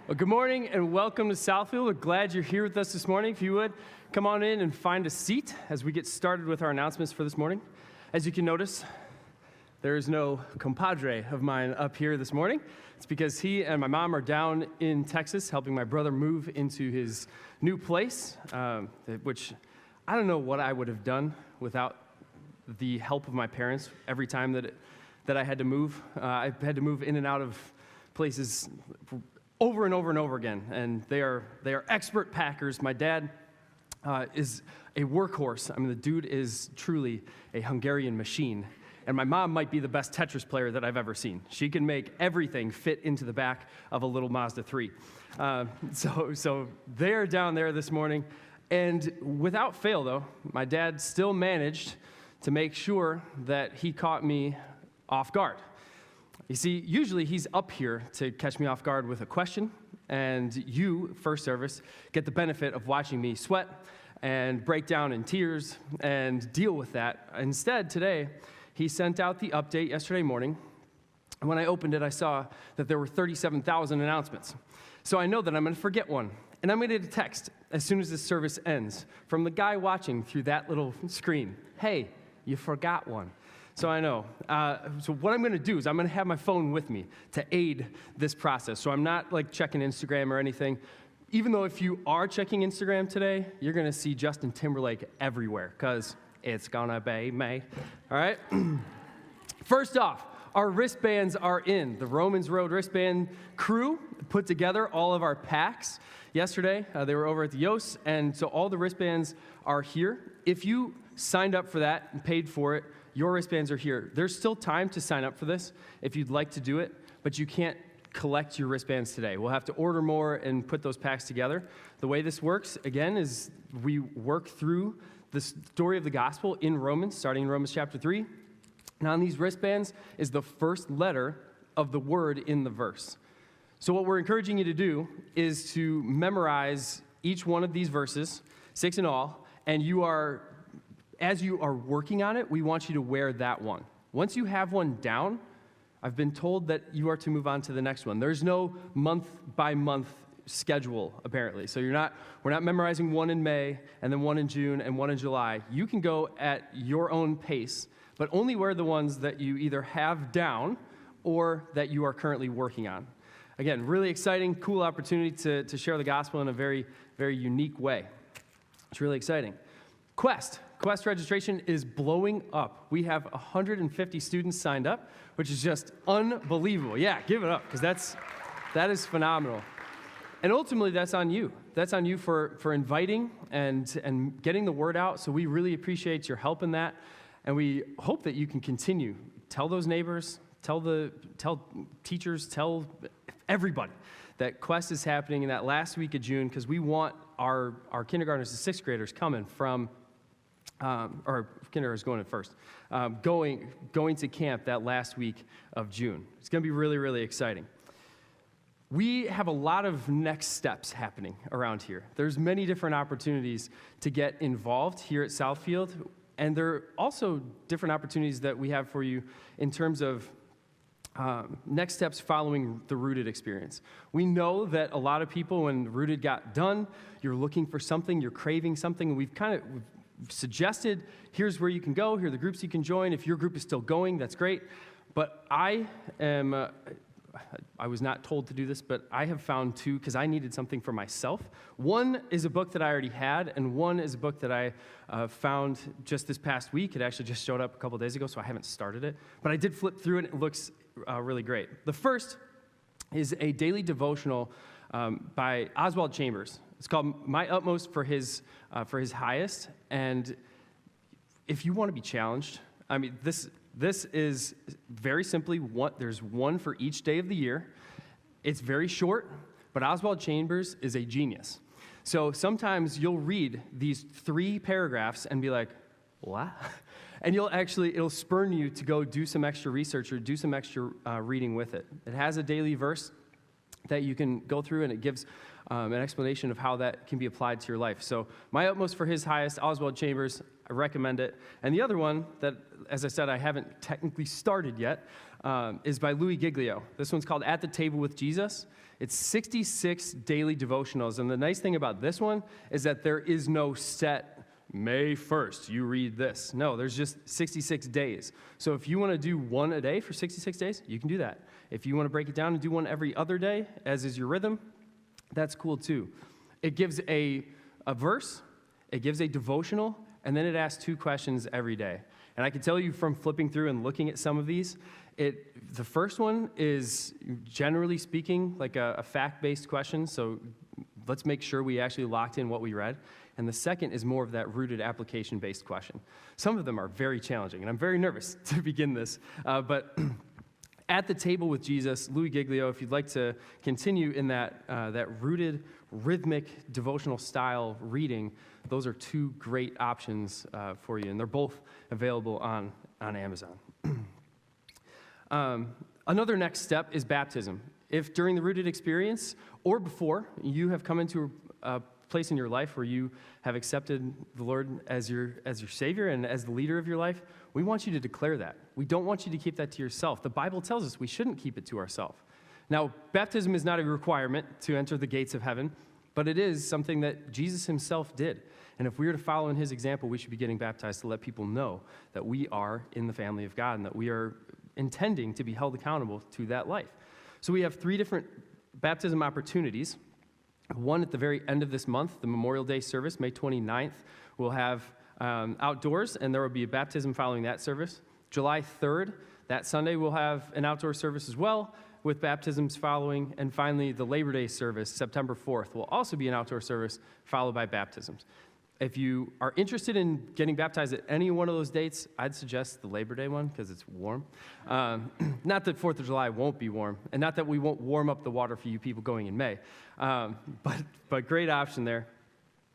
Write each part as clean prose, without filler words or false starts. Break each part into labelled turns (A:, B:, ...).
A: Well, good morning and welcome to Southfield. We're glad you're here with us this morning. If you would, come on in and find a seat as we get started with our announcements for this morning. As you can notice, there is no compadre of mine up here this morning. It's because he and my mom are down in Texas helping my brother move into his new place, which I don't know what I would have done without the help of my parents every time that I had to move. I had to move in and out of places over and over and over again, and they are expert packers. My dad is a workhorse. I mean, the dude is truly a Hungarian machine, and my mom might be the best Tetris player that I've ever seen. She can make everything fit into the back of a little Mazda 3. So they're down there this morning, and without fail, though, my dad still managed to make sure that he caught me off guard. You see, usually he's up here to catch me off guard with a question, and you, first service, get the benefit of watching me sweat and break down in tears and deal with that. Instead, today, he sent out the update yesterday morning, and when I opened it, I saw that there were 37,000 announcements. So I know that I'm going to forget one, and I'm going to get a text as soon as this service ends from the guy watching through that little screen. Hey, you forgot one. So I know. So what I'm going to do is I'm going to have my phone with me to aid this process. So I'm not like checking Instagram or anything. Even though if you are checking Instagram today, you're going to see Justin Timberlake everywhere because it's going to be May. All right? First off, our wristbands are in. The Romans Road wristband crew put together all of our packs yesterday. They were over at the Yos, and so all the wristbands are here. If you signed up for that and paid for it, your wristbands are here. There's still time to sign up for this if you'd like to do it, but you can't collect your wristbands today. We'll have to order more and put those packs together. The way this works, again, is we work through the story of the gospel in Romans, starting in Romans chapter 3. And on these wristbands is the first letter of the word in the verse. So what we're encouraging you to do is to memorize each one of these verses, 6 in all, and as you are working on it, we want you to wear that one. Once you have one down, I've been told that you are to move on to the next one. There's no month-by-month schedule, apparently. So we're not memorizing one in May, and then one in June, and one in July. You can go at your own pace, but only wear the ones that you either have down or that you are currently working on. Again, really exciting, cool opportunity to share the gospel in a very, very unique way. It's really exciting. Quest registration is blowing up. We have 150 students signed up, which is just unbelievable. Yeah, give it up, because that is phenomenal. And ultimately, that's on you. That's on you for inviting and getting the word out. So we really appreciate your help in that. And we hope that you can continue. Tell those neighbors, tell teachers, tell everybody that Quest is happening in that last week of June, because we want our kindergartners and sixth graders coming from or kindergartners going in first, going to camp that last week of June. It's going to be really, really exciting. We have a lot of next steps happening around here. There's many different opportunities to get involved here at Southfield, and there are also different opportunities that we have for you in terms of next steps following the Rooted experience. We know that a lot of people, when Rooted got done, you're looking for something, you're craving something, and we've suggested, here's where you can go, here are the groups you can join. If your group is still going, that's great. But I was not told to do this, but I have found two, because I needed something for myself. One is a book that I already had, and one is a book that I found just this past week. It actually just showed up a couple days ago, so I haven't started it. But I did flip through it, and it looks really great. The first is a daily devotional by Oswald Chambers. It's called My Utmost for His Highest. And if you want to be challenged, I mean, this is very simply there's one for each day of the year. It's very short, but Oswald Chambers is a genius. So sometimes you'll read these 3 paragraphs and be like, what? And it'll spurn you to go do some extra research or do some extra reading with it. It has a daily verse that you can go through, and it gives an explanation of how that can be applied to your life. So, My Utmost for His Highest, Oswald Chambers. I recommend it. And the other one that, as I said, I haven't technically started yet, is by Louis Giglio. This one's called At the Table with Jesus. It's 66 daily devotionals. And the nice thing about this one is that there is no set May 1st, you read this. No, there's just 66 days. So if you want to do one a day for 66 days, you can do that. If you want to break it down and do one every other day, as is your rhythm, that's cool too. It gives a verse, it gives a devotional, and then it asks 2 questions every day. And I can tell you from flipping through and looking at some of these, the first one is, generally speaking, like a fact-based question, so let's make sure we actually locked in what we read. And the second is more of that rooted application-based question. Some of them are very challenging, and I'm very nervous to begin this. But At the Table with Jesus, Louis Giglio, if you'd like to continue in that rooted, rhythmic, devotional style reading, those are 2 great options for you, and they're both available on Amazon. Another next step is baptism. If during the rooted experience or before you have come into a place in your life where you have accepted the Lord as your Savior and as the leader of your life, we want you to declare that. We don't want you to keep that to yourself. The Bible tells us we shouldn't keep it to ourselves. Now, baptism is not a requirement to enter the gates of heaven, but it is something that Jesus himself did. And if we are to follow in his example, we should be getting baptized to let people know that we are in the family of God and that we are intending to be held accountable to that life. So we have 3 different baptism opportunities. One at the very end of this month, the Memorial Day service, May 29th, we'll have outdoors, and there will be a baptism following that service. July 3rd, that Sunday, we'll have an outdoor service as well, with baptisms following. And finally, the Labor Day service, September 4th, will also be an outdoor service followed by baptisms. If you are interested in getting baptized at any one of those dates, I'd suggest the Labor Day one because it's warm. Not that 4th of July won't be warm, and not that we won't warm up the water for you people going in May, but great option there.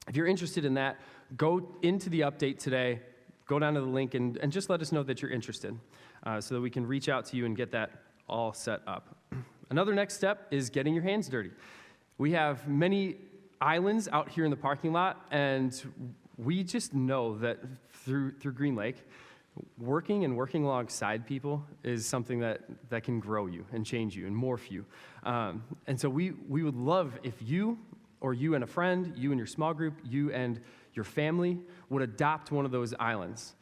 A: If you're interested in that, go into the update today, go down to the link, and just let us know that you're interested so that we can reach out to you and get that all set up. Another next step is getting your hands dirty. We have many islands out here in the parking lot, and we just know that through Green Lake, working alongside people is something that can grow you and change you and morph you. And so we would love if you or you and a friend, you and your small group, you and your family would adopt one of those islands.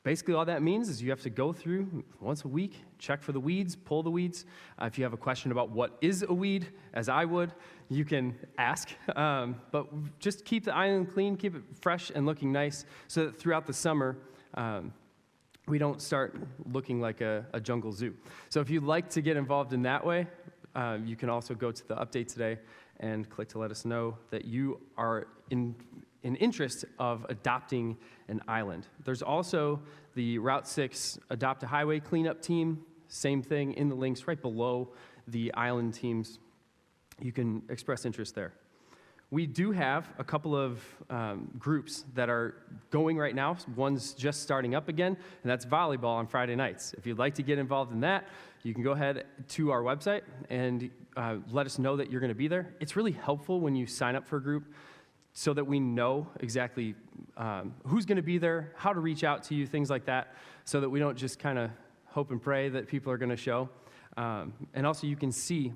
A: Basically, all that means is you have to go through once a week, check for the weeds, pull the weeds. If you have a question about what is a weed, as I would, you can ask. But just keep the island clean, keep it fresh and looking nice so that throughout the summer, we don't start looking like a jungle zoo. So if you'd like to get involved in that way, you can also go to the update today and click to let us know that you are in interest of adopting an island. There's also the Route 6 Adopt a Highway cleanup team. Same thing in the links right below the island teams. You can express interest there. We do have a couple of groups that are going right now. One's just starting up again, and that's volleyball on Friday nights. If you'd like to get involved in that, you can go ahead to our website and let us know that you're going to be there. It's really helpful when you sign up for a group so that we know exactly who's going to be there, how to reach out to you, things like that, so that we don't just kind of hope and pray that people are going to show. And also you can see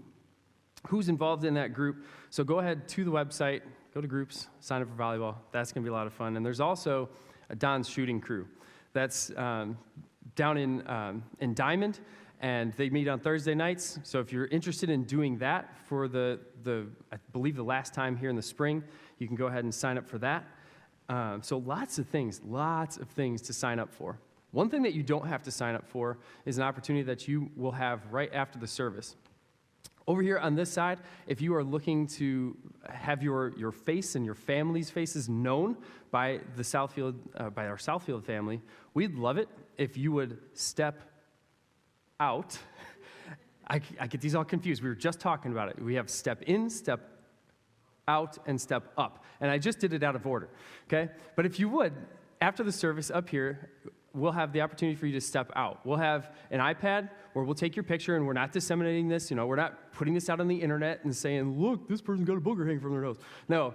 A: who's involved in that group. So go ahead to the website, go to groups, sign up for volleyball. That's going to be a lot of fun. And there's also a Don's Shooting Crew. That's down in Diamond, and they meet on Thursday nights. So if you're interested in doing that for I believe the last time here in the spring, you can go ahead and sign up for that. So lots of things to sign up for. One thing that you don't have to sign up for is an opportunity that you will have right after the service. Over here on this side, if you are looking to have your face and your family's faces known by the Southfield, by our Southfield family, we'd love it if you would step out. I get these all confused. We were just talking about it. We have step in, step out, and step up. And I just did it out of order, okay? But if you would, after the service up here, we'll have the opportunity for you to step out. We'll have an iPad where we'll take your picture, and we're not disseminating this. We're not putting this out on the internet and saying, look, this person's got a booger hanging from their nose. No,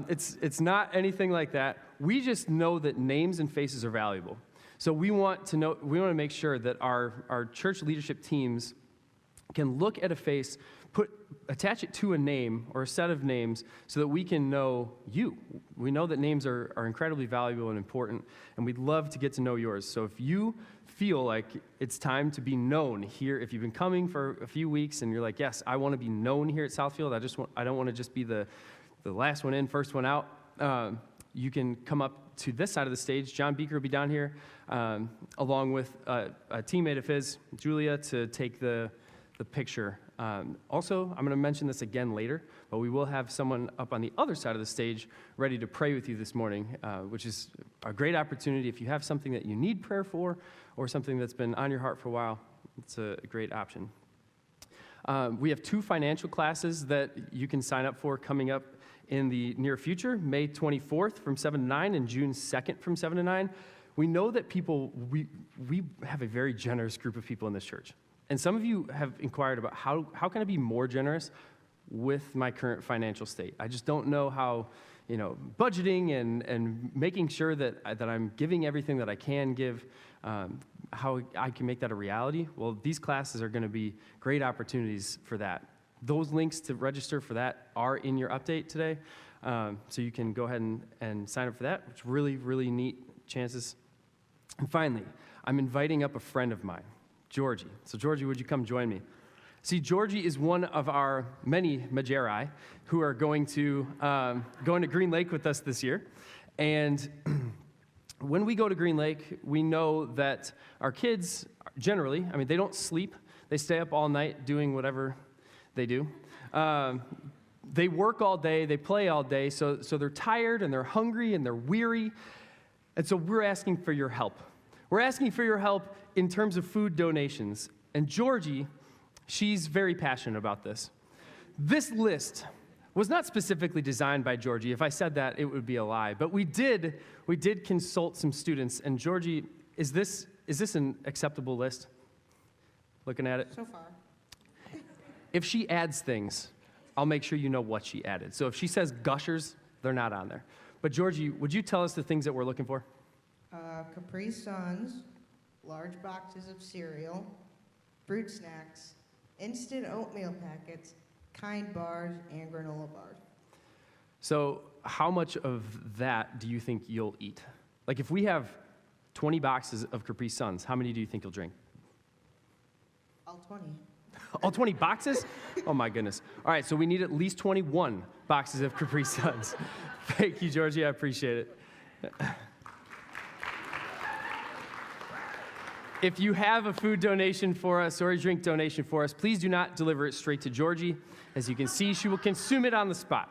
A: it's not anything like that. We just know that names and faces are valuable. So we want to make sure that our church leadership teams can look at a face, attach it to a name or a set of names so that we can know you. We know that names are incredibly valuable and important, and we'd love to get to know yours. So if you feel like it's time to be known here, if you've been coming for a few weeks and you're like, yes, I want to be known here at Southfield, I don't want to just be the last one in, first one out, you can come up to this side of the stage. John Beaker will be down here, along with a teammate of his, Julia, to take the picture. Also, I'm going to mention this again later, but we will have someone up on the other side of the stage ready to pray with you this morning, which is a great opportunity. If you have something that you need prayer for or something that's been on your heart for a while, it's a great option. We have 2 financial classes that you can sign up for coming up in the near future, May 24th from 7 to 9 and June 2nd from 7 to 9. We know that we have a very generous group of people in this church. And some of you have inquired about how can I be more generous with my current financial state? I just don't know how, budgeting and making sure that I'm giving everything that I can give, how I can make that a reality. Well, these classes are going to be great opportunities for that. Those links to register for that are in your update today, so you can go ahead and sign up for that, which really, really neat chances. And finally, I'm inviting up a friend of mine, Georgie. So Georgie, would you come join me? See, Georgie is one of our many Mageri who are going to Green Lake with us this year. And when we go to Green Lake, we know that our kids generally, they don't sleep. They stay up all night doing whatever they do. They work all day, they play all day, so they're tired and they're hungry and they're weary. And so we're asking for your help. We're asking for your help in terms of food donations. And Georgie, she's very passionate about this. This list was not specifically designed by Georgie. If I said that, it would be a lie. But we did consult some students. And Georgie, is this an acceptable list? Looking at it?
B: So far.
A: If she adds things, I'll make sure you know what she added. So if she says gushers, they're not on there. But Georgie, would you tell us the things that we're looking for?
B: Capri Suns, large boxes of cereal, fruit snacks, instant oatmeal packets, Kind bars, and granola bars.
A: So how much of that do you think you'll eat? Like if we have 20 boxes of Capri Suns, how many do you think you'll drink?
B: All 20.
A: All 20 boxes? Oh my goodness. All right, so we need at least 21 boxes of Capri Suns. Thank you, Georgie, I appreciate it. If you have a food donation for us or a drink donation for us, please do not deliver it straight to Georgie. As you can see, she will consume it on the spot.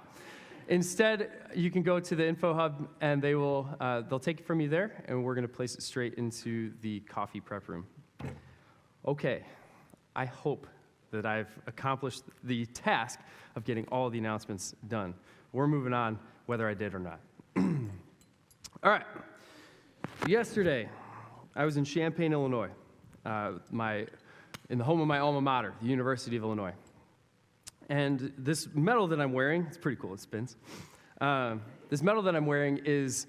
A: Instead, you can go to the info hub and they'll take it from you there, and we're going to place it straight into the coffee prep room. Okay, I hope that I've accomplished the task of getting all the announcements done. We're moving on, whether I did or not. All right. Yesterday, I was in Champaign, Illinois, in the home of my alma mater, the University of Illinois. And this medal that I'm wearing, it's pretty cool, it spins. This medal that I'm wearing is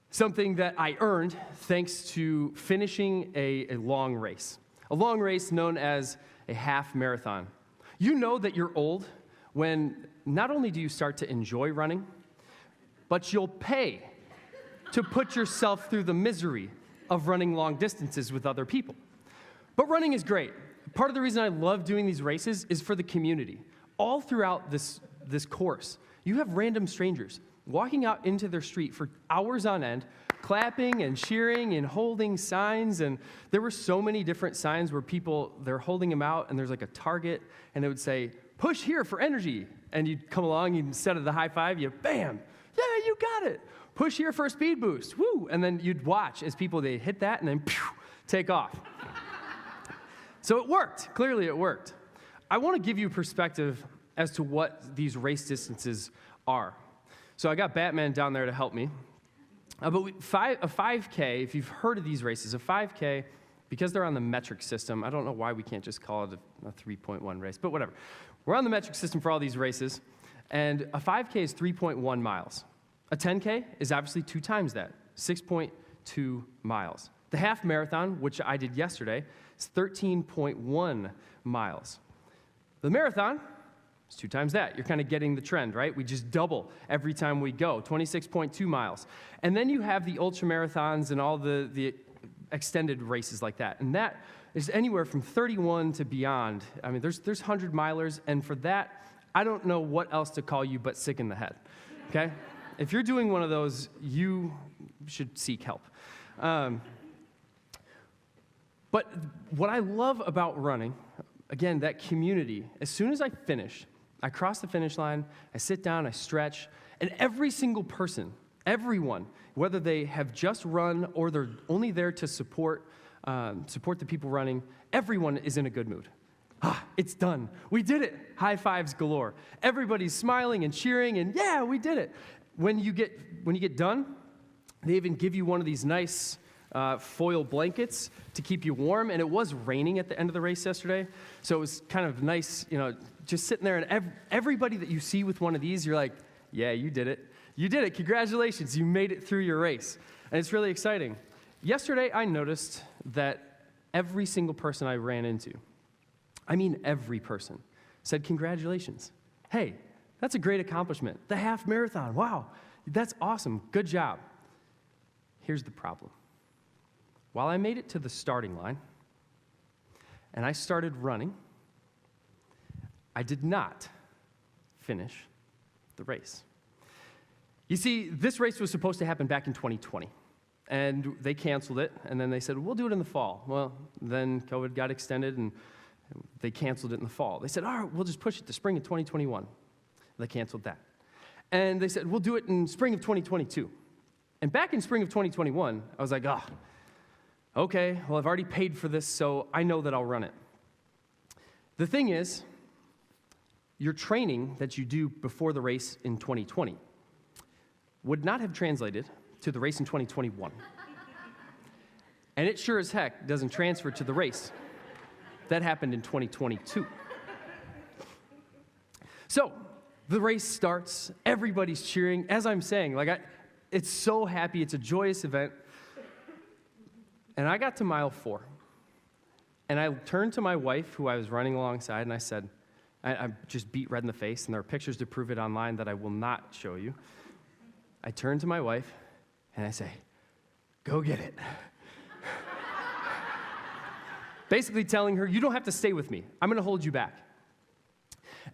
A: something that I earned thanks to finishing a long race known as a half marathon. You know that you're old when not only do you start to enjoy running, but you'll pay to put yourself through the misery of running long distances with other people. But running is great. Part of the reason I love doing these races is for the community. All throughout this course, you have random strangers walking out into their street for hours on end, clapping and cheering and holding signs. And there were so many different signs where they're holding them out, and there's like a target, and it would say, "Push here for energy." And you'd come along, instead of the high five, you bam, yeah, you got it. Push here for a speed boost, woo. And then you'd watch as they hit that and then pew, take off. So it worked. Clearly it worked. I want to give you perspective as to what these race distances are. So I got Batman down there to help me. But a 5K, if you've heard of these races, a 5K, because they're on the metric system, I don't know why we can't just call it a 3.1 race, but whatever. We're on the metric system for all these races, and a 5K is 3.1 miles. A 10K is obviously 2 times that, 6.2 miles. The half marathon, which I did yesterday, is 13.1 miles. The marathon is 2 times that. You're kind of getting the trend, right? We just double every time we go, 26.2 miles. And then you have the ultra marathons and all the extended races like that. And that is anywhere from 31 to beyond. I mean, there's 100 milers, and for that, I don't know what else to call you but sick in the head, okay? If you're doing one of those, you should seek help. But what I love about running, again, that community, as soon as I finish, I cross the finish line, I sit down, I stretch, and every single person, everyone, whether they have just run or they're only there to support the people running, everyone is in a good mood. It's done. We did it. High fives galore. Everybody's smiling and cheering, and yeah, we did it. When you get done, they even give you one of these nice foil blankets to keep you warm, and it was raining at the end of the race yesterday, so it was kind of nice, just sitting there, and everybody that you see with one of these, you're like, yeah, you did it. You did it. Congratulations. You made it through your race, and it's really exciting. Yesterday, I noticed that every single person I ran into, I mean every person, said congratulations. Hey, that's a great accomplishment. The half marathon. Wow, that's awesome. Good job. Here's the problem. While I made it to the starting line and I started running, I did not finish the race. You see, this race was supposed to happen back in 2020, and they canceled it, and then they said, we'll do it in the fall. Well, then COVID got extended, and they canceled it in the fall. They said, all right, we'll just push it to spring of 2021. They canceled that. And they said, we'll do it in spring of 2022. And back in spring of 2021, I was like, okay, well, I've already paid for this, so I know that I'll run it. The thing is, your training that you do before the race in 2020 would not have translated to the race in 2021. And it sure as heck doesn't transfer to the race. That happened in 2022. So, the race starts, everybody's cheering. As I'm saying, it's so happy, it's a joyous event. And I got to mile 4. And I turned to my wife, who I was running alongside, and I said, I'm just beat red in the face, and there are pictures to prove it online that I will not show you. I turned to my wife, and I say, go get it. Basically telling her, you don't have to stay with me. I'm going to hold you back.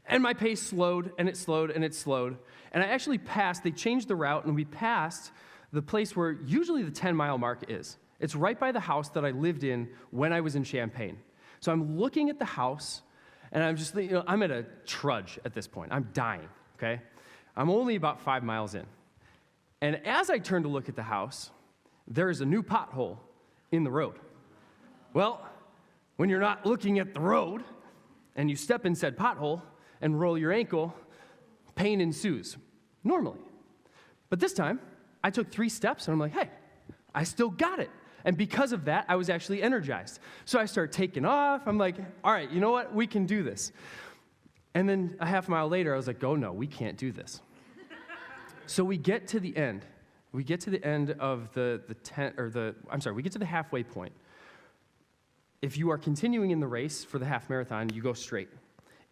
A: And my pace slowed, and it slowed, and it slowed. And I actually passed, they changed the route, and we passed the place where usually the 10-mile mark is. It's right by the house that I lived in when I was in Champaign. So I'm looking at the house, and I'm just thinking, I'm at a trudge at this point. I'm dying, okay? I'm only about 5 miles in. And as I turn to look at the house, there is a new pothole in the road. Well, when you're not looking at the road, and you step in said pothole and roll your ankle, pain ensues, normally. But this time, I took 3 steps, and I'm like, hey, I still got it. And because of that, I was actually energized. So I start taking off. I'm like, all right, you know what? We can do this. And then a half mile later, I was like, oh, no, we can't do this. So we get to the end. We get to the end of we get to the halfway point. If you are continuing in the race for the half marathon, you go straight.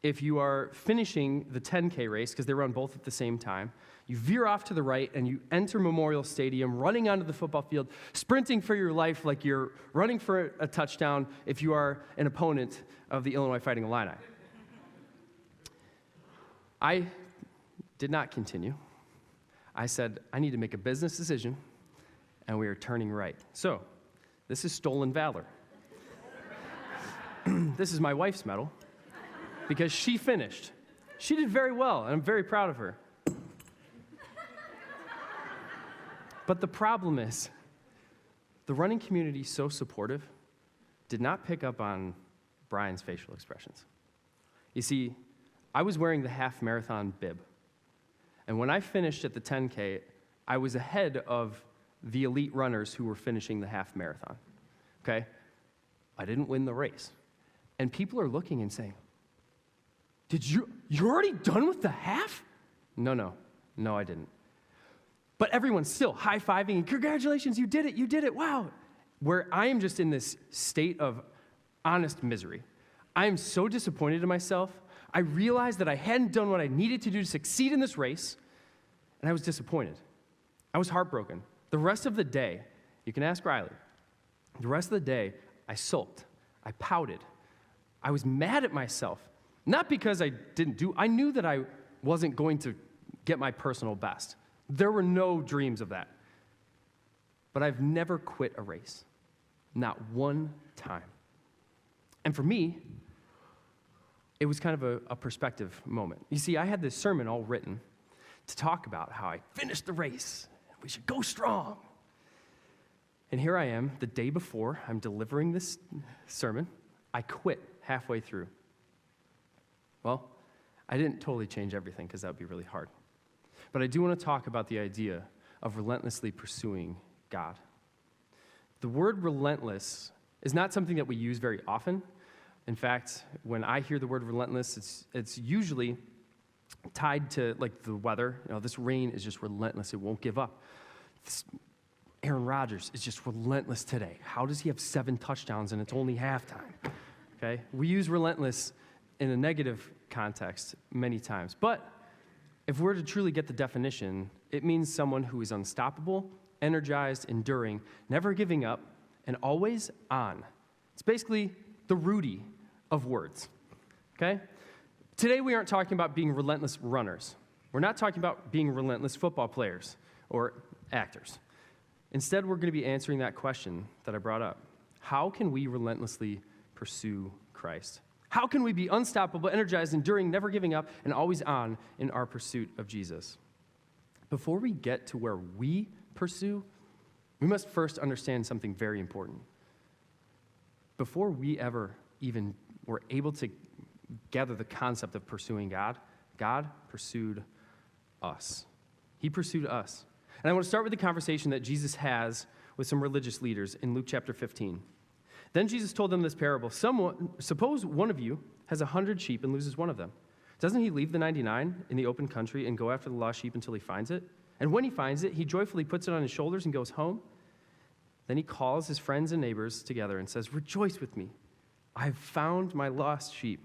A: If you are finishing the 10K race, because they run both at the same time, you veer off to the right and you enter Memorial Stadium, running onto the football field, sprinting for your life like you're running for a touchdown if you are an opponent of the Illinois Fighting Illini. I did not continue. I said, I need to make a business decision, and we are turning right. So, this is stolen valor. This is my wife's medal, because she finished. She did very well, and I'm very proud of her. But the problem is, the running community, so supportive, did not pick up on Brian's facial expressions. You see, I was wearing the half marathon bib. And when I finished at the 10K, I was ahead of the elite runners who were finishing the half marathon. Okay? I didn't win the race. And people are looking and saying, you're already done with the half? No, I didn't. But everyone's still high-fiving and congratulations, you did it, wow. Where I am just in this state of honest misery. I am so disappointed in myself. I realized that I hadn't done what I needed to do to succeed in this race, and I was disappointed. I was heartbroken. The rest of the day, you can ask Riley, the rest of the day, I sulked. I pouted. I was mad at myself. Not because I knew that I wasn't going to get my personal best. There were no dreams of that. But I've never quit a race. Not one time. And for me, it was kind of a perspective moment. You see, I had this sermon all written to talk about how I finished the race. We should go strong. And here I am, the day before I'm delivering this sermon, I quit halfway through. Well, I didn't totally change everything because that would be really hard. But I do want to talk about the idea of relentlessly pursuing God. The word relentless is not something that we use very often. In fact, when I hear the word relentless, it's usually tied to like the weather. This rain is just relentless. It won't give up. Aaron Rodgers is just relentless today. How does he have 7 touchdowns and it's only halftime? Okay? We use relentless in a negative context many times. But if we're to truly get the definition, it means someone who is unstoppable, energized, enduring, never giving up, and always on. It's basically the Rudy of words. Okay? Today we aren't talking about being relentless runners. We're not talking about being relentless football players or actors. Instead, we're going to be answering that question that I brought up. How can we relentlessly pursue Christ? How can we be unstoppable, energized, enduring, never giving up, and always on in our pursuit of Jesus? Before we get to where we pursue, we must first understand something very important. Before we ever even were able to gather the concept of pursuing God, God pursued us. He pursued us. And I want to start with the conversation that Jesus has with some religious leaders in Luke chapter 15. Then Jesus told them this parable. Suppose one of you has 100 sheep and loses one of them. Doesn't he leave the 99 in the open country and go after the lost sheep until he finds it? And when he finds it, he joyfully puts it on his shoulders and goes home. Then he calls his friends and neighbors together and says, "Rejoice with me. I have found my lost sheep."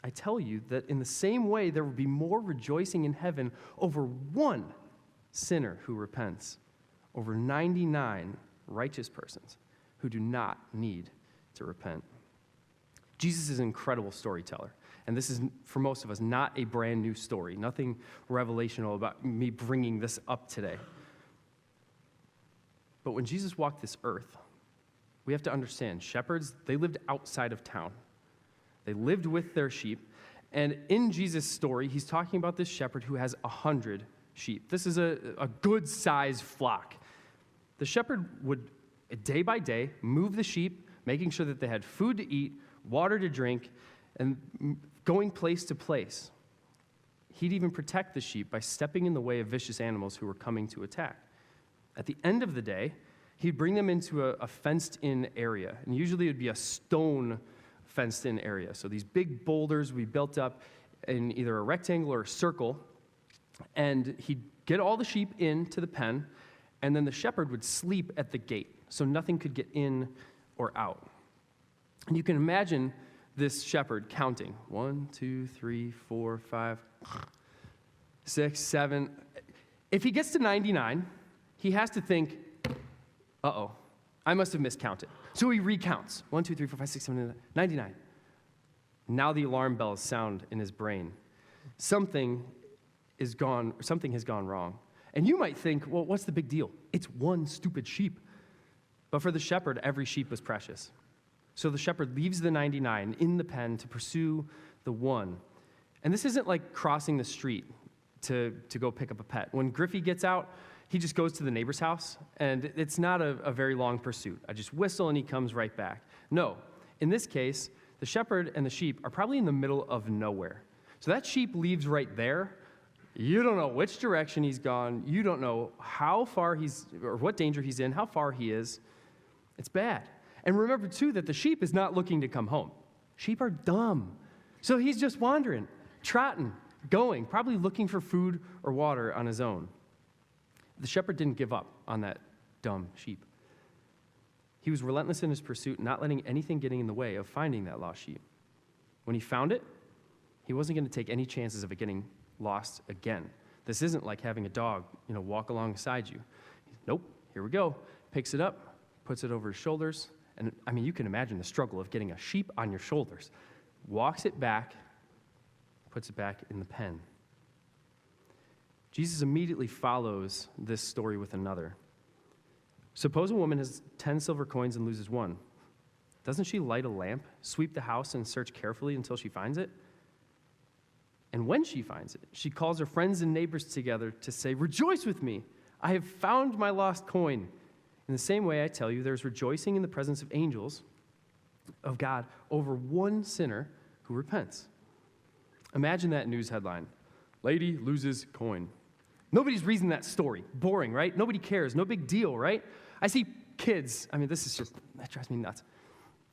A: I tell you that in the same way, there will be more rejoicing in heaven over one sinner who repents, over 99 righteous persons who do not need to repent. Jesus is an incredible storyteller. And this is, for most of us, not a brand new story. Nothing revelational about me bringing this up today. But when Jesus walked this earth, we have to understand, shepherds, they lived outside of town. They lived with their sheep. And in Jesus' story, he's talking about this shepherd who has 100 sheep. This is a good-sized flock. The shepherd would, day by day, move the sheep, making sure that they had food to eat, water to drink, and going place to place. He'd even protect the sheep by stepping in the way of vicious animals who were coming to attack. At the end of the day, he'd bring them into a fenced-in area, and usually it would be a stone fenced-in area. So these big boulders would be built up in either a rectangle or a circle, and he'd get all the sheep into the pen, and then the shepherd would sleep at the gate, so nothing could get in or out. And you can imagine this shepherd counting 1, 2, 3, 4, 5, 6, 7. If he gets to 99, he has to think, uh-oh, I must have miscounted. So he recounts. 1, 2, 3, 4, 5, 6, 7, 8, 99. Now the alarm bells sound in his brain. Something has gone wrong. And you might think, well, what's the big deal? It's one stupid sheep. But for the shepherd, every sheep was precious. So the shepherd leaves the 99 in the pen to pursue the one. And this isn't like crossing the street to go pick up a pet. When Griffey gets out, he just goes to the neighbor's house, and it's not a very long pursuit. I just whistle, and he comes right back. No, in this case, the shepherd and the sheep are probably in the middle of nowhere. So that sheep leaves right there, You don't know which direction he's gone. You don't know how far or what danger he's in, how far he is. It's bad. And remember, too, that the sheep is not looking to come home. Sheep are dumb. So he's just wandering, trotting, going, probably looking for food or water on his own. The shepherd didn't give up on that dumb sheep. He was relentless in his pursuit, not letting anything getting in the way of finding that lost sheep. When he found it, he wasn't going to take any chances of it getting lost again. This isn't like having a dog, walk alongside you. Nope, here we go. Picks it up, puts it over his shoulders, and you can imagine the struggle of getting a sheep on your shoulders. Walks it back, puts it back in the pen. Jesus immediately follows this story with another. Suppose a woman has 10 silver coins and loses one. Doesn't she light a lamp, sweep the house, and search carefully until she finds it? And when she finds it, she calls her friends and neighbors together to say, "Rejoice with me, I have found my lost coin." In the same way, I tell you, there's rejoicing in the presence of angels of God over one sinner who repents. Imagine that news headline, "Lady loses coin." Nobody's reading that story. Boring, right? Nobody cares. No big deal, right? I see kids, that drives me nuts.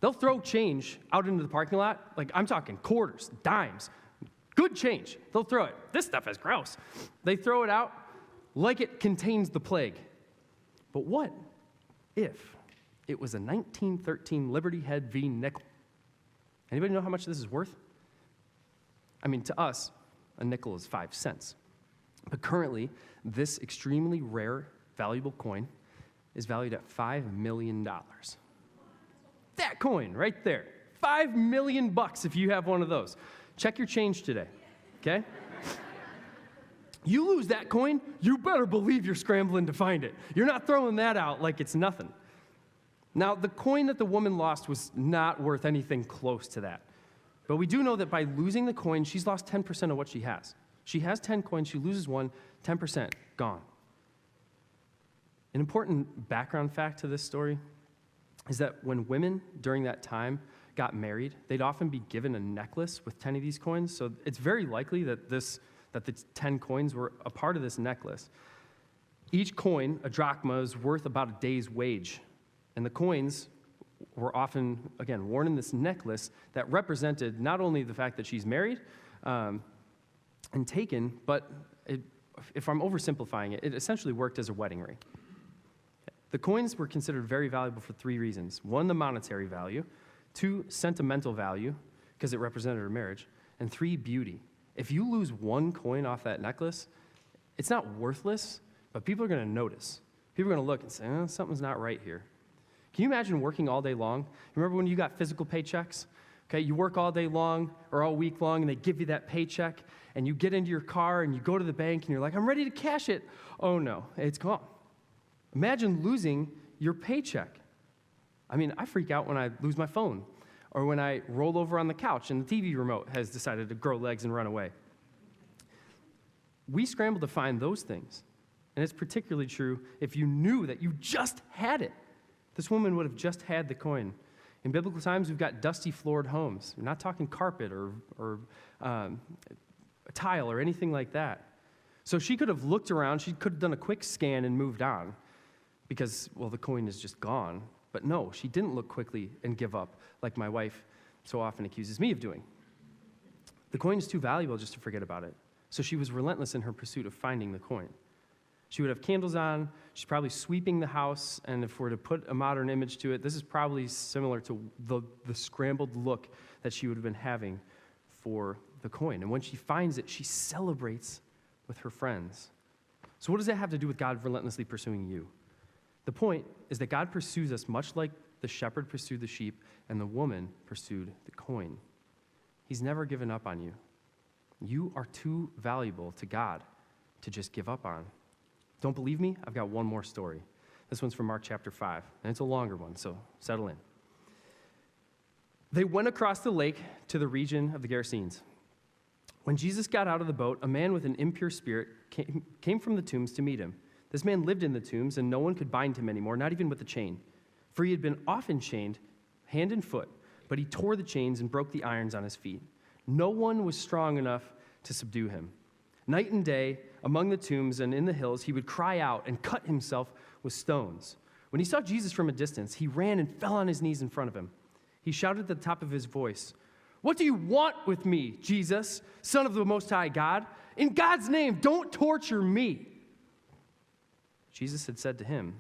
A: They'll throw change out into the parking lot. Like, I'm talking quarters, dimes, good change. They'll throw it. This stuff is gross. They throw it out like it contains the plague. But what if it was a 1913 Liberty Head V nickel? Anybody know how much this is worth? To us, a nickel is 5 cents. But currently, this extremely rare, valuable coin is valued at $5 million. That coin right there, $5 million if you have one of those. Check your change today, okay? You lose that coin, you better believe you're scrambling to find it. You're not throwing that out like it's nothing. Now, the coin that the woman lost was not worth anything close to that. But we do know that by losing the coin, she's lost 10% of what she has. She has 10 coins, she loses one, 10% gone. An important background fact to this story is that when women during that time got married, they'd often be given a necklace with 10 of these coins. So it's very likely that the 10 coins were a part of this necklace. Each coin, a drachma, is worth about a day's wage. And the coins were often, again, worn in this necklace that represented not only the fact that she's married and taken, but if I'm oversimplifying it, it essentially worked as a wedding ring. The coins were considered very valuable for 3 reasons. 1, the monetary value. 2, sentimental value, because it represented her marriage. And 3, beauty. If you lose one coin off that necklace, it's not worthless, but people are going to notice. People are going to look and say, something's not right here. Can you imagine working all day long? Remember when you got physical paychecks? Okay, you work all day long or all week long, and they give you that paycheck, and you get into your car, and you go to the bank, and you're like, I'm ready to cash it. Oh, no, it's gone. Imagine losing your paycheck. I freak out when I lose my phone or when I roll over on the couch and the TV remote has decided to grow legs and run away. We scramble to find those things, and it's particularly true if you knew that you just had it. This woman would have just had the coin. In biblical times, we've got dusty floored homes. We're not talking carpet or a tile or anything like that. So she could have looked around. She could have done a quick scan and moved on because, the coin is just gone. But no, she didn't look quickly and give up like my wife so often accuses me of doing. The coin is too valuable just to forget about it. So she was relentless in her pursuit of finding the coin. She would have candles on. She's probably sweeping the house. And if we're to put a modern image to it, this is probably similar to the scrambled look that she would have been having for the coin. And when she finds it, she celebrates with her friends. So what does that have to do with God relentlessly pursuing you? The point is that God pursues us much like the shepherd pursued the sheep and the woman pursued the coin. He's never given up on you. You are too valuable to God to just give up on. Don't believe me? I've got one more story. This one's from Mark chapter 5, and it's a longer one, so settle in. They went across the lake to the region of the Gerasenes. When Jesus got out of the boat, a man with an impure spirit came from the tombs to meet him. This man lived in the tombs, and no one could bind him anymore, not even with a chain. For he had been often chained, hand and foot, but he tore the chains and broke the irons on his feet. No one was strong enough to subdue him. Night and day, among the tombs and in the hills, he would cry out and cut himself with stones. When he saw Jesus from a distance, he ran and fell on his knees in front of him. He shouted at the top of his voice, "What do you want with me, Jesus, Son of the Most High God? In God's name, don't torture me." Jesus had said to him,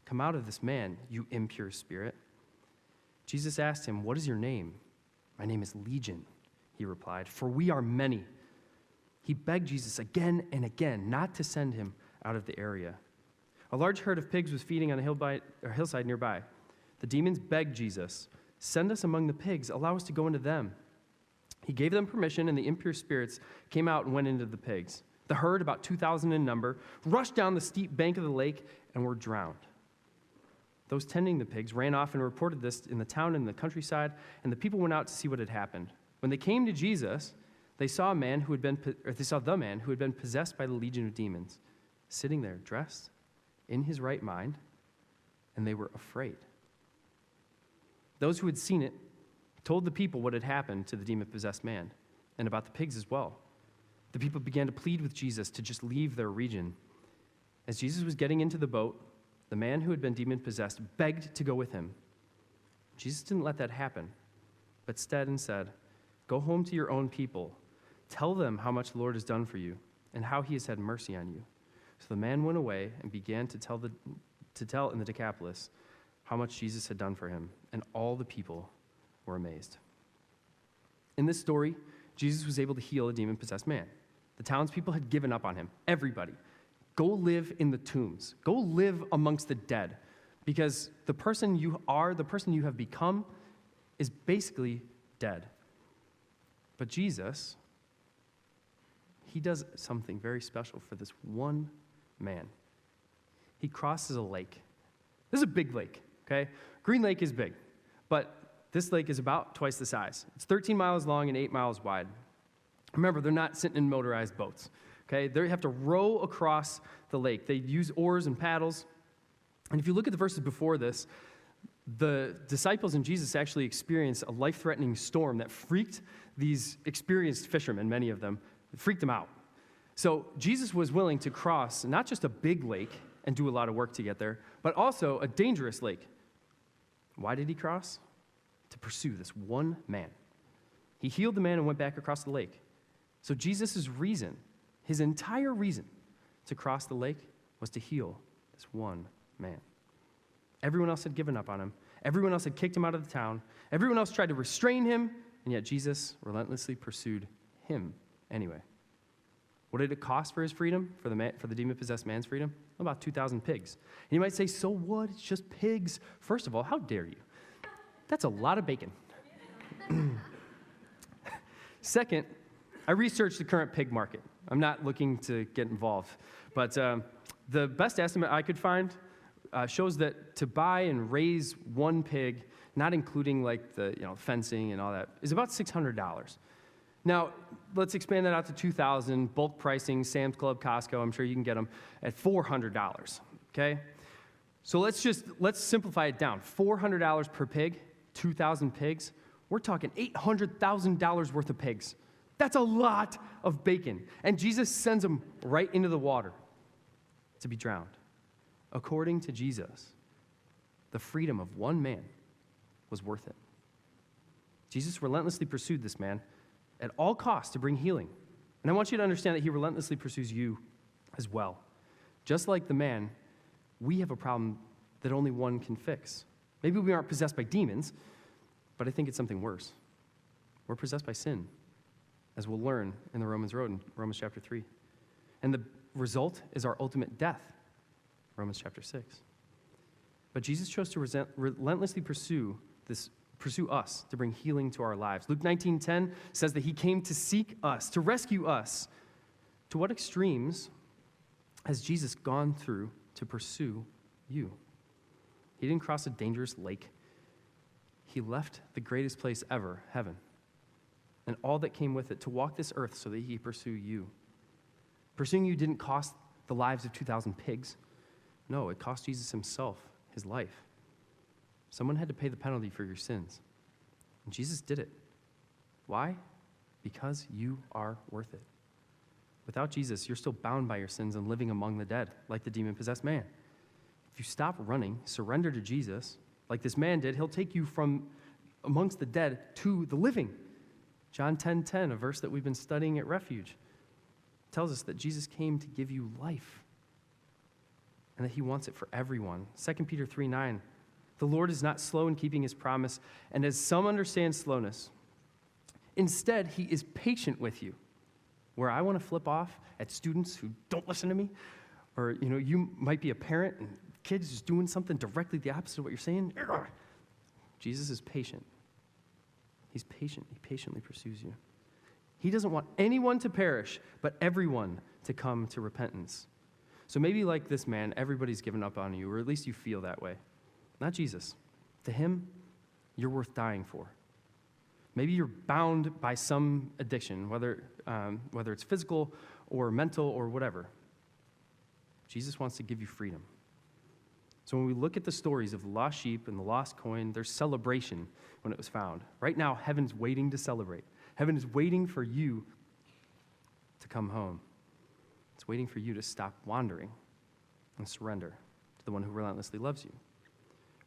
A: "Come out of this man, you impure spirit." Jesus asked him, "What is your name?" "My name is Legion," he replied, "for we are many." He begged Jesus again and again not to send him out of the area. A large herd of pigs was feeding on a hillside nearby. The demons begged Jesus, "Send us among the pigs, allow us to go into them." He gave them permission, and the impure spirits came out and went into the pigs. The herd, about 2,000 in number, rushed down the steep bank of the lake and were drowned. Those tending the pigs ran off and reported this in the town and the countryside, and the people went out to see what had happened. When they came to Jesus, they saw the man who had been possessed by the legion of demons, sitting there, dressed in his right mind, and they were afraid. Those who had seen it told the people what had happened to the demon-possessed man, and about the pigs as well. The people began to plead with Jesus to just leave their region. As Jesus was getting into the boat, the man who had been demon-possessed begged to go with him. Jesus didn't let that happen, but instead said, "Go home to your own people. Tell them how much the Lord has done for you and how he has had mercy on you." So the man went away and began to tell in the Decapolis how much Jesus had done for him, and all the people were amazed. In this story, Jesus was able to heal a demon-possessed man. The townspeople had given up on him. Everybody, go live in the tombs. Go live amongst the dead, because the person you are, the person you have become, is basically dead. But Jesus, he does something very special for this one man. He crosses a lake. This is a big lake, okay? Green Lake is big, but this lake is about twice the size. It's 13 miles long and 8 miles wide. Remember, they're not sitting in motorized boats, okay? They have to row across the lake. They use oars and paddles. And if you look at the verses before this, the disciples and Jesus actually experienced a life-threatening storm that freaked these experienced fishermen, many of them, freaked them out. So Jesus was willing to cross not just a big lake and do a lot of work to get there, but also a dangerous lake. Why did he cross? To pursue this one man. He healed the man and went back across the lake. So Jesus' reason, his entire reason to cross the lake was to heal this one man. Everyone else had given up on him. Everyone else had kicked him out of the town. Everyone else tried to restrain him, and yet Jesus relentlessly pursued him anyway. What did it cost for his freedom, for the demon-possessed man's freedom? About 2,000 pigs. And you might say, so what? It's just pigs. First of all, how dare you? That's a lot of bacon. Second, I researched the current pig market. I'm not looking to get involved, but the best estimate I could find shows that to buy and raise one pig, not including like the fencing and all that, is about $600. Now, let's expand that out to $2,000, bulk pricing, Sam's Club, Costco, I'm sure you can get them at $400, okay? So let's simplify it down. $400 per pig, 2,000 pigs, we're talking $800,000 worth of pigs. That's a lot of bacon. And Jesus sends them right into the water to be drowned. According to Jesus, the freedom of one man was worth it. Jesus relentlessly pursued this man at all costs to bring healing. And I want you to understand that he relentlessly pursues you as well. Just like the man, we have a problem that only one can fix. Maybe we aren't possessed by demons, but I think it's something worse. We're possessed by sin, as we'll learn in the Romans Road in Romans chapter 3. And the result is our ultimate death, Romans chapter 6. But Jesus chose to relentlessly pursue us, to bring healing to our lives. Luke 19:10 says that he came to seek us, to rescue us. To what extremes has Jesus gone through to pursue you? He didn't cross a dangerous lake. He left the greatest place ever, heaven, and all that came with it, to walk this earth so that he could pursue you. Pursuing you didn't cost the lives of 2,000 pigs. No, it cost Jesus himself, his life. Someone had to pay the penalty for your sins. And Jesus did it. Why? Because you are worth it. Without Jesus, you're still bound by your sins and living among the dead, like the demon-possessed man. If you stop running, surrender to Jesus, like this man did, he'll take you from amongst the dead to the living. John 10:10, a verse that we've been studying at Refuge, tells us that Jesus came to give you life and that he wants it for everyone. 2 Peter 3:9, the Lord is not slow in keeping his promise, and as some understand slowness, instead he is patient with you. Where I want to flip off at students who don't listen to me, or you might be a parent and kids just doing something directly the opposite of what you're saying. Jesus is patient. He's patient. He patiently pursues you. He doesn't want anyone to perish, but everyone to come to repentance. So maybe like this man, everybody's given up on you, or at least you feel that way. Not Jesus. To him, you're worth dying for. Maybe you're bound by some addiction, whether it's physical or mental or whatever. Jesus wants to give you freedom. So when we look at the stories of the lost sheep and the lost coin, there's celebration when it was found. Right now, heaven's waiting to celebrate. Heaven is waiting for you to come home. It's waiting for you to stop wandering and surrender to the one who relentlessly loves you.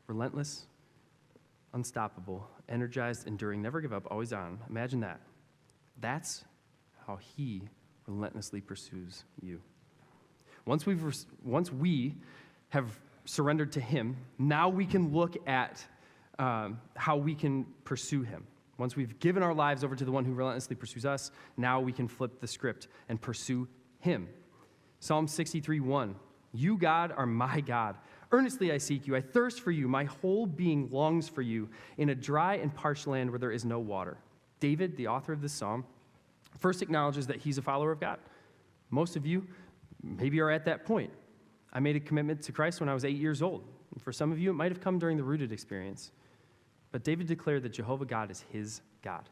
A: Relentless, unstoppable, energized, enduring, never give up, always on. Imagine that. That's how he relentlessly pursues you. Once we have surrendered to him, now we can look at how we can pursue him. Once we've given our lives over to the one who relentlessly pursues us, now we can flip the script and pursue him. Psalm 63:1, you, God, are my God. Earnestly I seek you. I thirst for you. My whole being longs for you in a dry and parched land where there is no water. David, the author of this psalm, first acknowledges that he's a follower of God. Most of you maybe are at that point. I made a commitment to Christ when I was 8 years old. And for some of you, it might have come during the rooted experience. But David declared that Jehovah God is his God.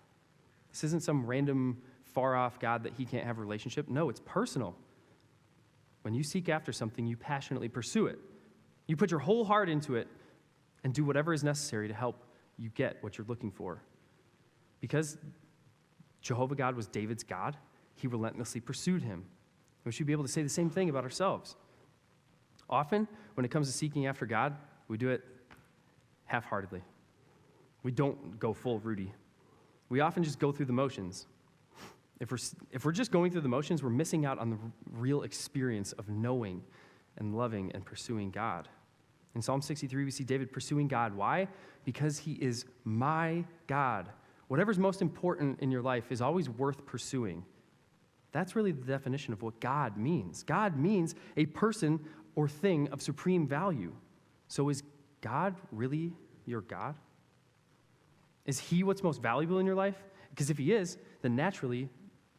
A: This isn't some random, far-off God that he can't have a relationship. No, it's personal. When you seek after something, you passionately pursue it. You put your whole heart into it and do whatever is necessary to help you get what you're looking for. Because Jehovah God was David's God, he relentlessly pursued him. We should be able to say the same thing about ourselves. Often, when it comes to seeking after God, we do it half-heartedly. We don't go full Rudy. We often just go through the motions. If we're just going through the motions, we're missing out on the real experience of knowing and loving and pursuing God. In Psalm 63, we see David pursuing God. Why? Because he is my God. Whatever's most important in your life is always worth pursuing. That's really the definition of what God means. God means a person or thing of supreme value. So is God really your God? Is he what's most valuable in your life? Because if he is, then naturally,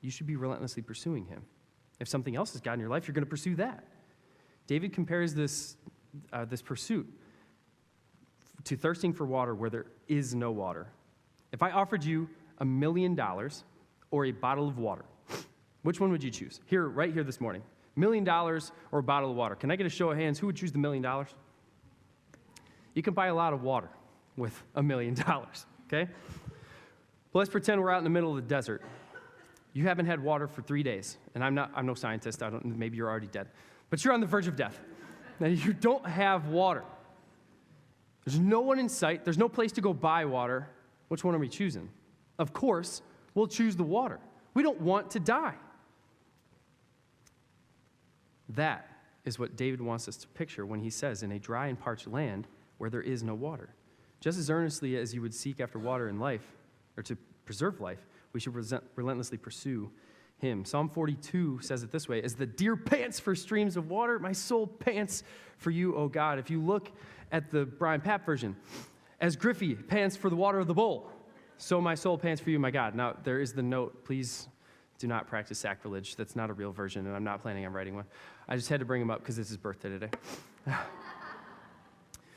A: you should be relentlessly pursuing him. If something else is God in your life, you're going to pursue that. David compares this pursuit to thirsting for water where there is no water. If I offered you $1 million or a bottle of water, which one would you choose? Right here this morning. $1 million or a bottle of water. Can I get a show of hands? Who would choose the $1 million? You can buy a lot of water with $1 million, okay? Well, let's pretend we're out in the middle of the desert. You haven't had water for 3 days, and I'm no scientist. Maybe you're already dead. But you're on the verge of death. Now, you don't have water. There's no one in sight. There's no place to go buy water. Which one are we choosing? Of course, we'll choose the water. We don't want to die. That is what David wants us to picture when he says, in a dry and parched land where there is no water. Just as earnestly as you would seek after water in life, or to preserve life, we should relentlessly pursue him. Psalm 42 says it this way, as the deer pants for streams of water, my soul pants for you, O God. If you look at the Brian Papp version, as Griffey pants for the water of the bowl, so my soul pants for you, my God. Now, there is the note, please do not practice sacrilege. That's not a real version, and I'm not planning on writing one. I just had to bring him up because it's his birthday today.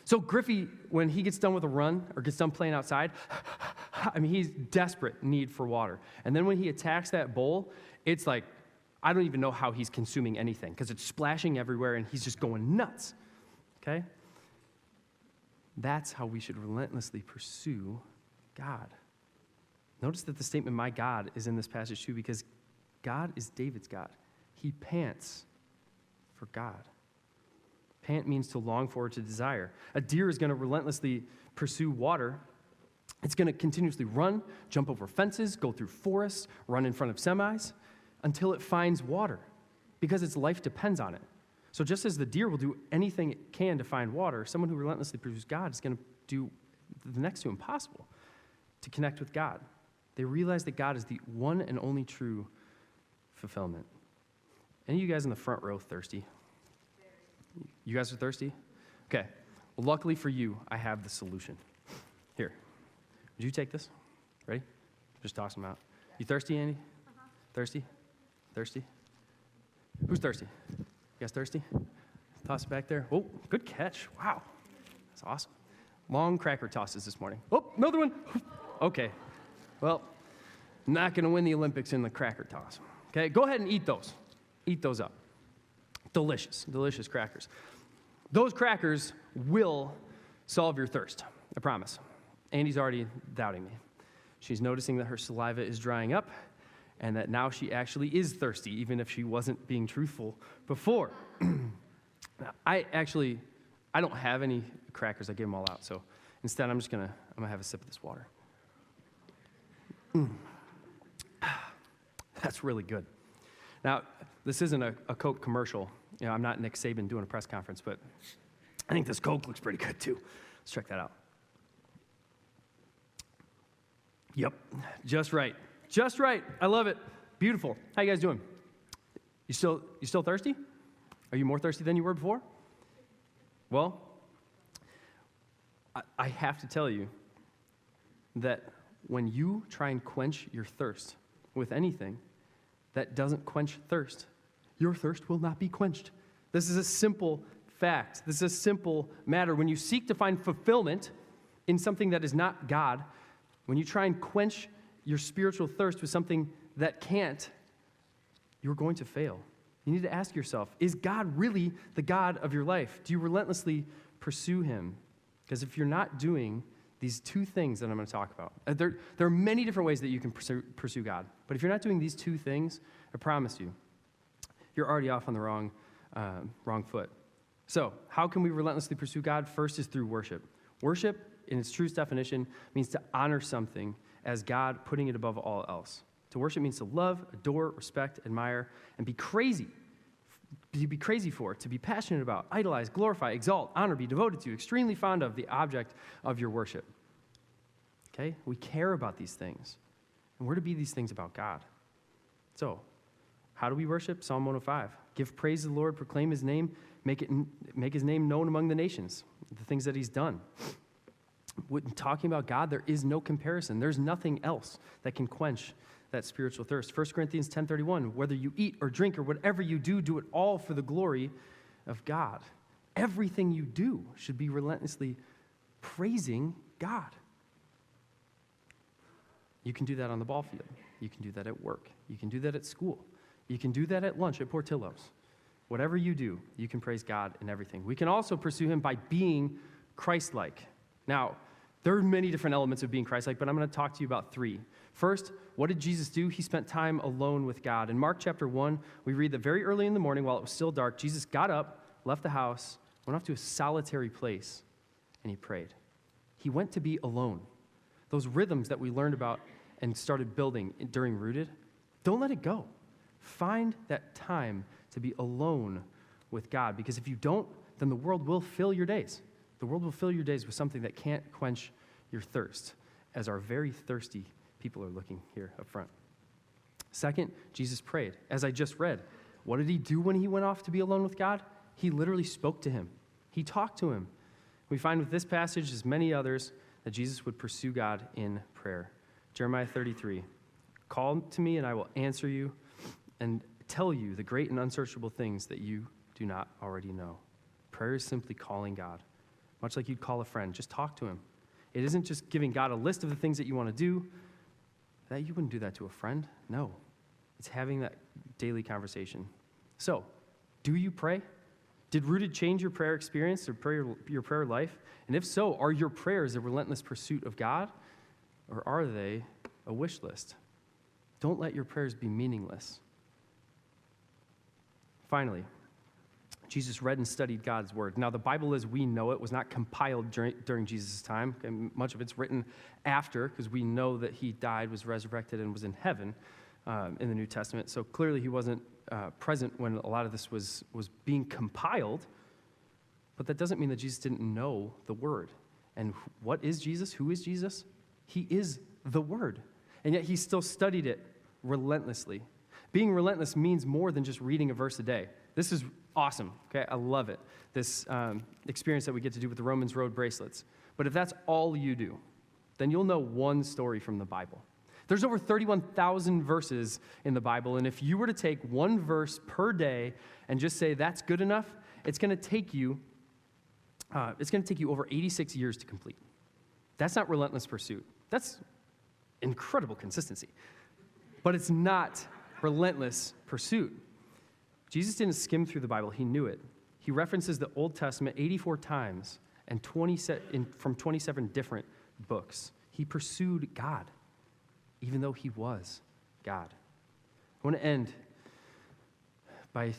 A: So Griffey, when he gets done with a run or gets done playing outside, he's desperate need for water. And then when he attacks that bowl, it's like, I don't even know how he's consuming anything because it's splashing everywhere and he's just going nuts, okay? That's how we should relentlessly pursue God. Notice that the statement, my God, is in this passage too because God is David's God. He pants for God. Pant means to long for, to desire. A deer is going to relentlessly pursue water. It's going to continuously run, jump over fences, go through forests, run in front of semis until it finds water because its life depends on it. So just as the deer will do anything it can to find water, someone who relentlessly pursues God is going to do the next to impossible to connect with God. They realize that God is the one and only true fulfillment. Any of you guys in the front row thirsty? You guys are thirsty? Okay. Well, luckily for you, I have the solution. Here. Would you take this? Ready? Just toss them out. You thirsty, Andy? Thirsty? Thirsty? Who's thirsty? You guys thirsty? Toss it back there. Oh, good catch. Wow. That's awesome. Long cracker tosses this morning. Oh, another one. Okay. Well, not going to win the Olympics in the cracker toss. Okay, go ahead and eat those. Eat those up. Delicious, delicious crackers. Those crackers will solve your thirst, I promise. Andy's already doubting me. She's noticing that her saliva is drying up and that now she actually is thirsty, even if she wasn't being truthful before. I don't have any crackers. I gave them all out. So instead, I'm going to have a sip of this water. That's really good. Now, this isn't a Coke commercial. You know, I'm not Nick Saban doing a press conference, but I think this Coke looks pretty good too. Let's check that out. Yep, just right. Just right. I love it. Beautiful. How you guys doing? You still thirsty? Are you more thirsty than you were before? Well, I have to tell you that when you try and quench your thirst with anything that doesn't quench thirst, your thirst will not be quenched. This is a simple fact. This is a simple matter. When you seek to find fulfillment in something that is not God, when you try and quench your spiritual thirst with something that can't, you're going to fail. You need to ask yourself, is God really the God of your life? Do you relentlessly pursue him? Because if you're not doing these two things that I'm going to talk about, there are many different ways that you can pursue God. But if you're not doing these two things, I promise you, you're already off on the wrong foot. So how can we relentlessly pursue God? First is through worship. Worship, in its truest definition, means to honor something as God, putting it above all else. To worship means to love, adore, respect, admire, and be crazy. To be crazy for, to be passionate about, idolize, glorify, exalt, honor, be devoted to, extremely fond of the object of your worship. Okay? We care about these things. And we're to be these things about God. So, how do we worship? Psalm 105. Give praise to the Lord, proclaim his name, make his name known among the nations, the things that he's done. When talking about God, there is no comparison. There's nothing else that can quench that spiritual thirst. 1 Corinthians 10:31, whether you eat or drink or whatever you do, do it all for the glory of God. Everything you do should be relentlessly praising God. You can do that on the ball field. You can do that at work. You can do that at school. You can do that at lunch at Portillo's. Whatever you do, you can praise God in everything. We can also pursue him by being Christ-like. Now, there are many different elements of being Christ-like, but I'm going to talk to you about three. First, what did Jesus do? He spent time alone with God. In Mark chapter 1, we read that very early in the morning, while it was still dark, Jesus got up, left the house, went off to a solitary place, and he prayed. He went to be alone. Those rhythms that we learned about and started building during Rooted, don't let it go. Find that time to be alone with God, because if you don't, then the world will fill your days. The world will fill your days with something that can't quench your thirst, as our very thirsty people are looking here up front. Second, Jesus prayed. As I just read, what did he do when he went off to be alone with God? He literally spoke to him. He talked to him. We find with this passage, as many others, that Jesus would pursue God in prayer. Jeremiah 33, call to me and I will answer you and tell you the great and unsearchable things that you do not already know. Prayer is simply calling God. Much like you'd call a friend, just talk to him. It isn't just giving God a list of the things that you want to do. That you wouldn't do that to a friend. No. It's having that daily conversation. So, do you pray? Did Rooted change your prayer experience or your prayer life? And if so, are your prayers a relentless pursuit of God? Or are they a wish list? Don't let your prayers be meaningless. Finally, Jesus read and studied God's word. Now, the Bible as we know it was not compiled during Jesus' time. And much of it's written after, because we know that he died, was resurrected, and was in heaven in the New Testament. So clearly he wasn't present when a lot of this was being compiled. But that doesn't mean that Jesus didn't know the word. And what is Jesus? Who is Jesus? He is the word. And yet he still studied it relentlessly. Being relentless means more than just reading a verse a day. This is awesome, okay? I love it, this experience that we get to do with the Romans Road bracelets. But if that's all you do, then you'll know one story from the Bible. There's over 31,000 verses in the Bible, and if you were to take one verse per day and just say that's good enough, it's going to take you over 86 years to complete. That's not relentless pursuit. That's incredible consistency. But it's not relentless pursuit. Jesus didn't skim through the Bible. He knew it. He references the Old Testament 84 times and from 27 different books. He pursued God, even though he was God. I want to end by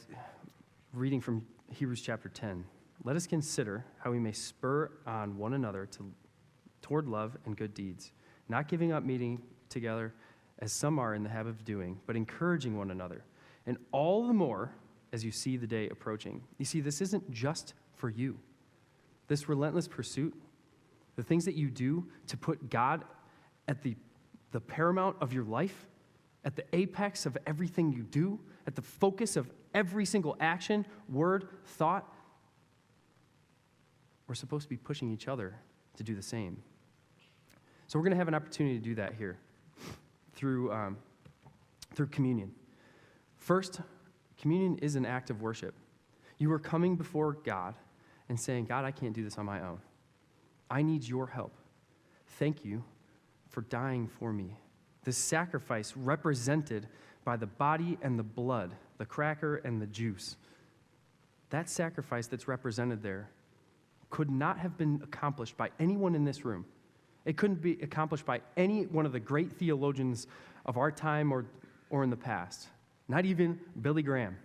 A: reading from Hebrews chapter 10. Let us consider how we may spur on one another toward love and good deeds, not giving up meeting together as some are in the habit of doing, but encouraging one another, and all the more as you see the day approaching. You see, this isn't just for you. This relentless pursuit, the things that you do to put God at the paramount of your life, at the apex of everything you do, at the focus of every single action, word, thought, we're supposed to be pushing each other to do the same. So we're going to have an opportunity to do that here through communion. First, communion is an act of worship. You are coming before God and saying, God, I can't do this on my own. I need your help. Thank you for dying for me. This sacrifice represented by the body and the blood, the cracker and the juice. That sacrifice that's represented there could not have been accomplished by anyone in this room. It couldn't be accomplished by any one of the great theologians of our time or in the past. Not even Billy Graham.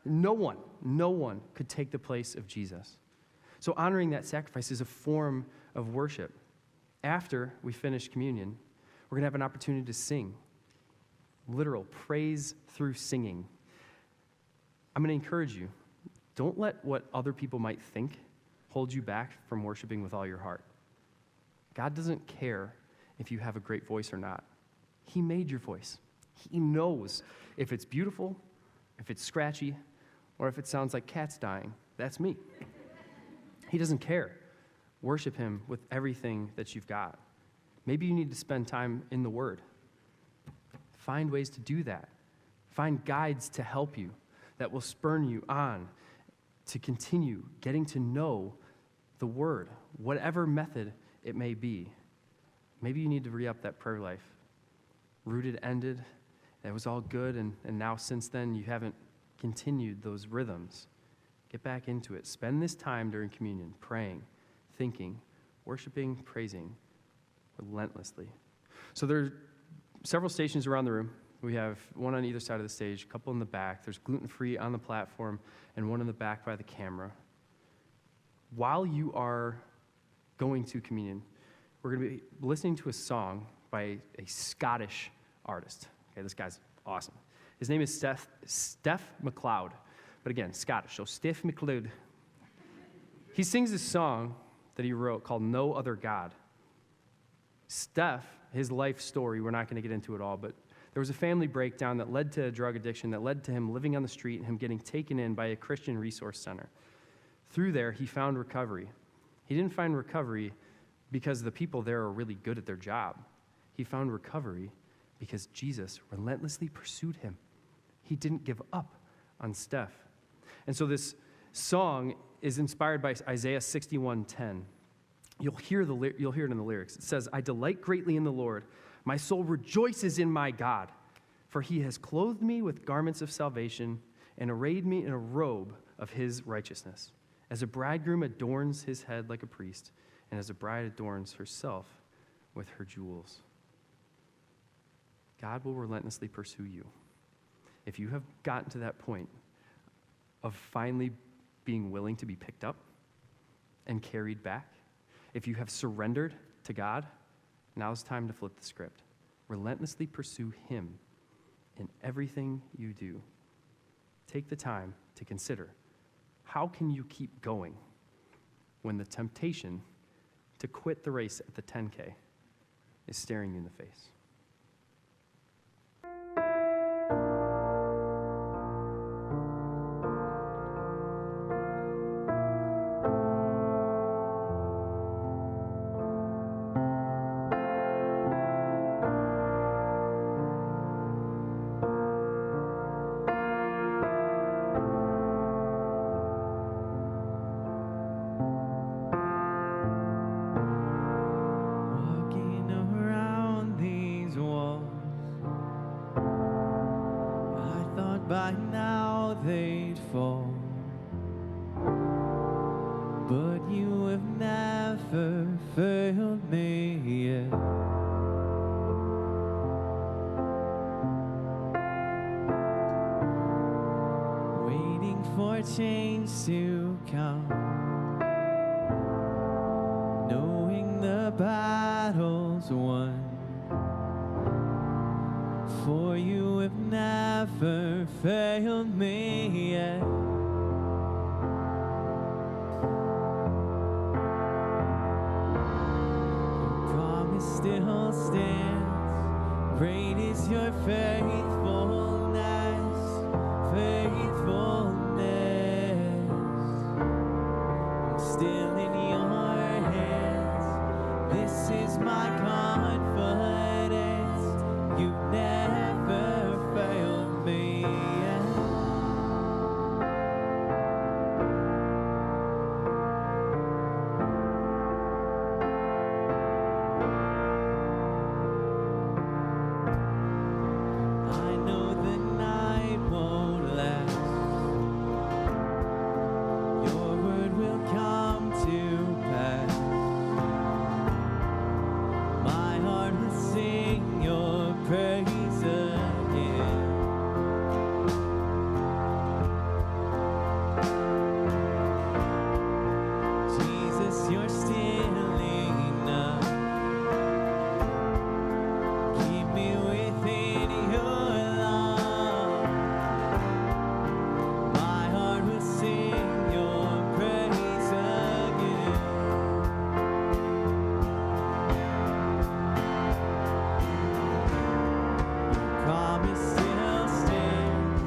A: No one could take the place of Jesus. So honoring that sacrifice is a form of worship. After we finish communion, we're going to have an opportunity to sing. Literal praise through singing. I'm going to encourage you, don't let what other people might think hold you back from worshiping with all your heart. God doesn't care if you have a great voice or not. He made your voice. He knows if it's beautiful, if it's scratchy, or if it sounds like cats dying. That's me. He doesn't care. Worship him with everything that you've got. Maybe you need to spend time in the Word. Find ways to do that. Find guides to help you that will spur you on to continue getting to know the Word, whatever method it may be. Maybe you need to re-up that prayer life. Rooted ended. It was all good, and now since then you haven't continued those rhythms. Get back into it. Spend this time during communion praying, thinking, worshiping, praising relentlessly. So there are several stations around the room. We have one on either side of the stage, a couple in the back. There's gluten-free on the platform and one in the back by the camera. While you are going to communion, we're going to be listening to a song by a Scottish artist. Okay, this guy's awesome. His name is Steph McLeod. But again, Scottish, so Steph McLeod. He sings this song that he wrote called No Other God. Steph, his life story, we're not going to get into it all, but there was a family breakdown that led to drug addiction, that led to him living on the street and him getting taken in by a Christian resource center. Through there, he found recovery. He didn't find recovery because the people there are really good at their job. He found recovery because Jesus relentlessly pursued him. He didn't give up on Steph. And so this song is inspired by Isaiah 61:10. You'll hear it in the lyrics. It says, I delight greatly in the Lord. My soul rejoices in my God, for he has clothed me with garments of salvation and arrayed me in a robe of his righteousness. As a bridegroom adorns his head like a priest, and as a bride adorns herself with her jewels. God will relentlessly pursue you. If you have gotten to that point of finally being willing to be picked up and carried back, if you have surrendered to God, now's time to flip the script. Relentlessly pursue Him in everything you do. Take the time to consider, how can you keep going when the temptation to quit the race at the 10K is staring you in the face?
C: Walking around these walls, I thought by now they'd fall, but you have never failed me yet. Waiting for change to come, knowing the battle's won, for you have never failed me yet. Your promise still stands, great is your faithfulness, faithfulness. I'm still in your hands. This is my confidence. You've never failed me yet. I know the night won't last. Your word will come to pass. My heart will sing your praise again. Jesus, you're still enough. Keep me within your love. My heart will sing your praise again. Your promise still stands.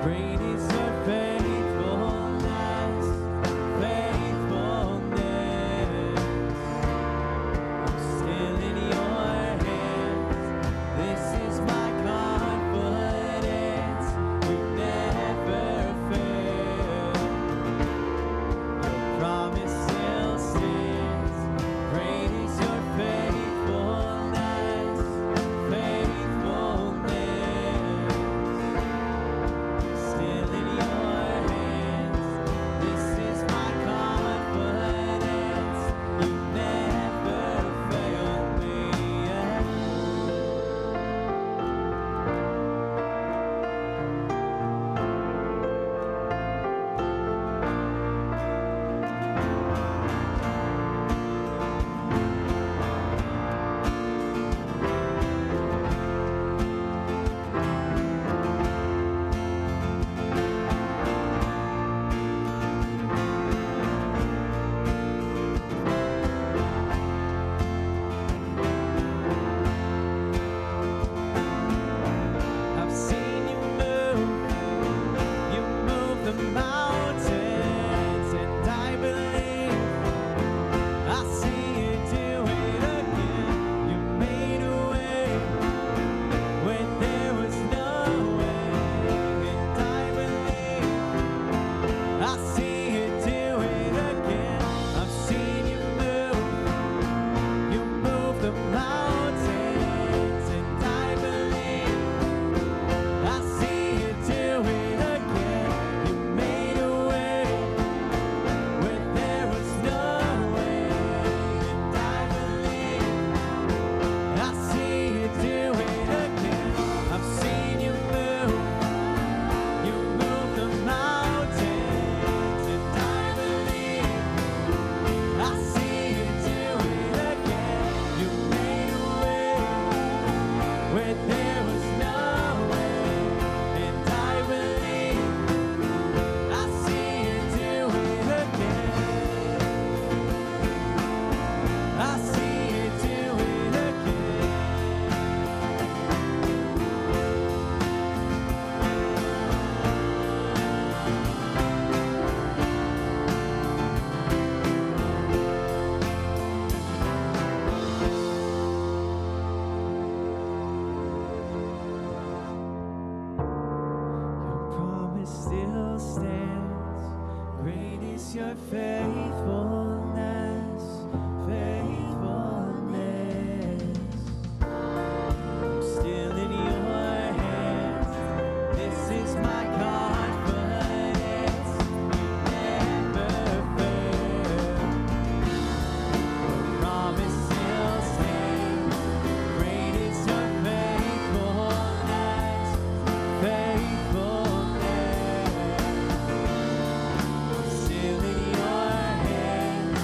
C: Great is your faithfulness, faithfulness. I'm still in your hands. This is my confidence. You never fail. Your promise still stands. Great is your faithfulness, faithfulness. Still promise still stands. Great is your faithfulness, faithfulness. I'm still in your hands. This is my confidence. You never fail. Your promise still stands. Great is your faithfulness, faithfulness. I'm still in your hands.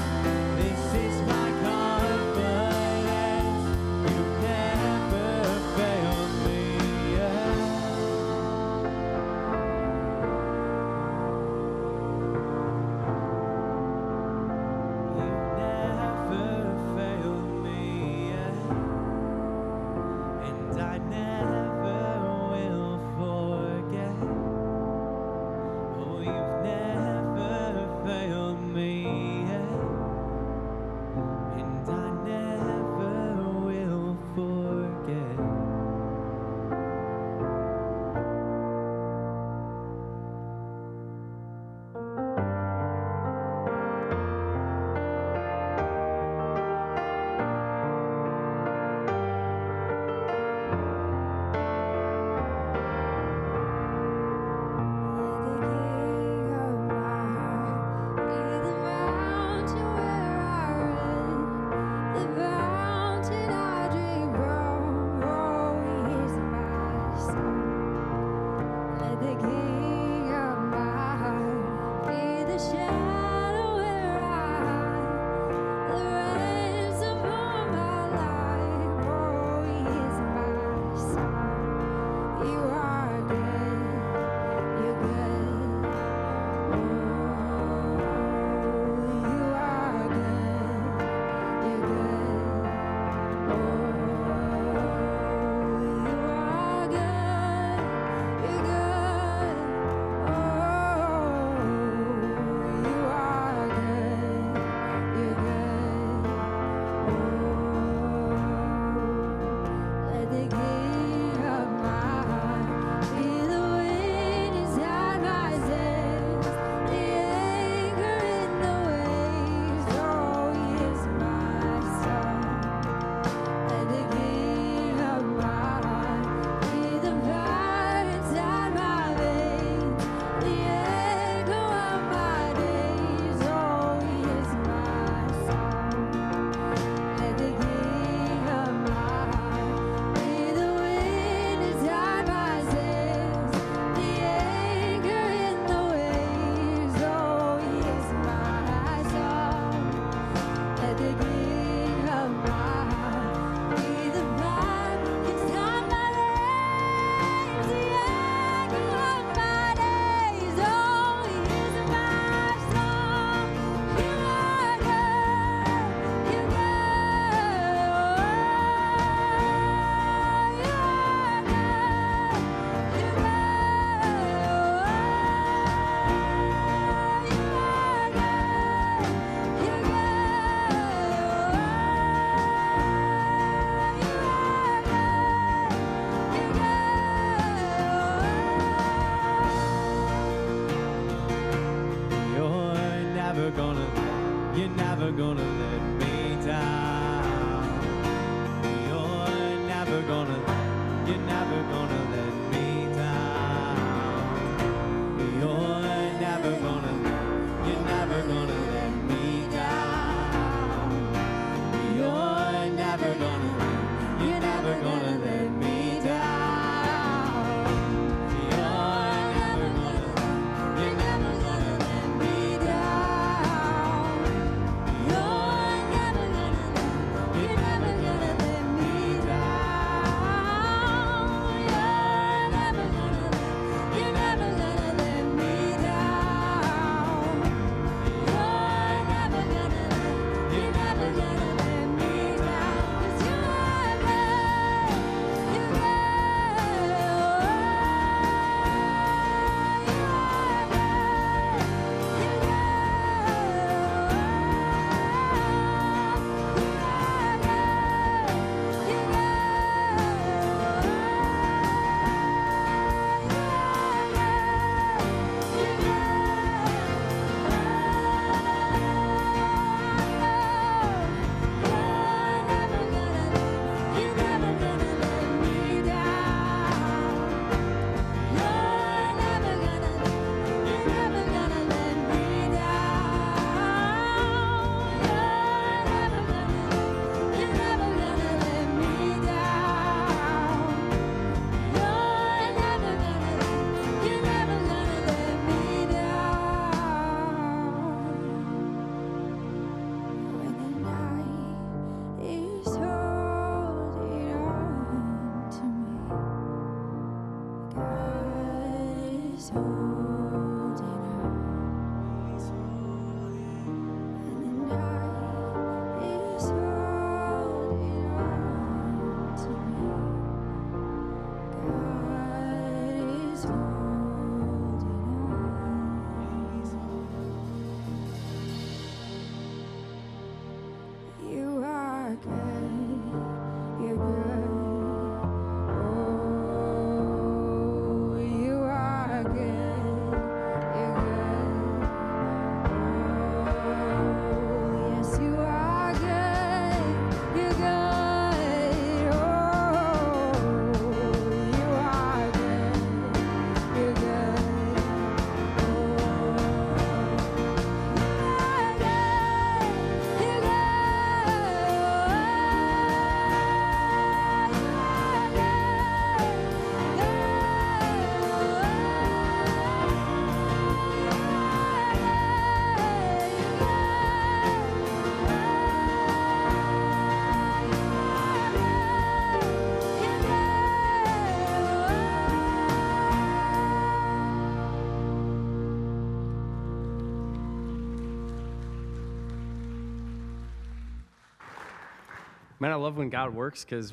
A: Man, I love when God works because,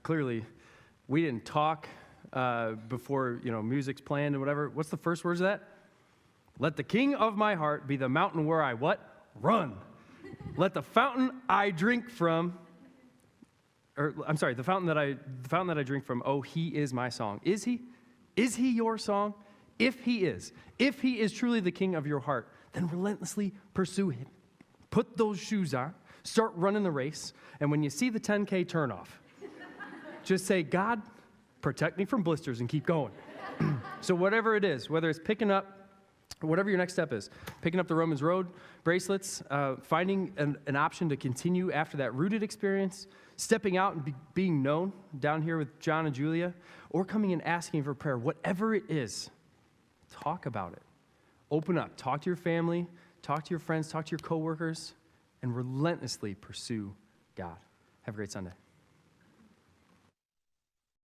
A: clearly we didn't talk before, music's playing and whatever. What's the first words of that? Let the king of my heart be the mountain where I what? Run. Let the fountain I drink from, the fountain that I drink from, oh, he is my song. Is he? Is he your song? If he is truly the king of your heart, then relentlessly pursue him. Put those shoes on. Start running the race, and when you see the 10K turnoff, just say, God, protect me from blisters and keep going. So whatever it is, whether it's picking up, whatever your next step is, picking up the Romans Road bracelets, finding an option to continue after that rooted experience, stepping out and being known down here with John and Julia, or coming and asking for prayer, whatever it is, talk about it. Open up. Talk to your family, talk to your friends, talk to your coworkers, and relentlessly pursue God. Have a great Sunday.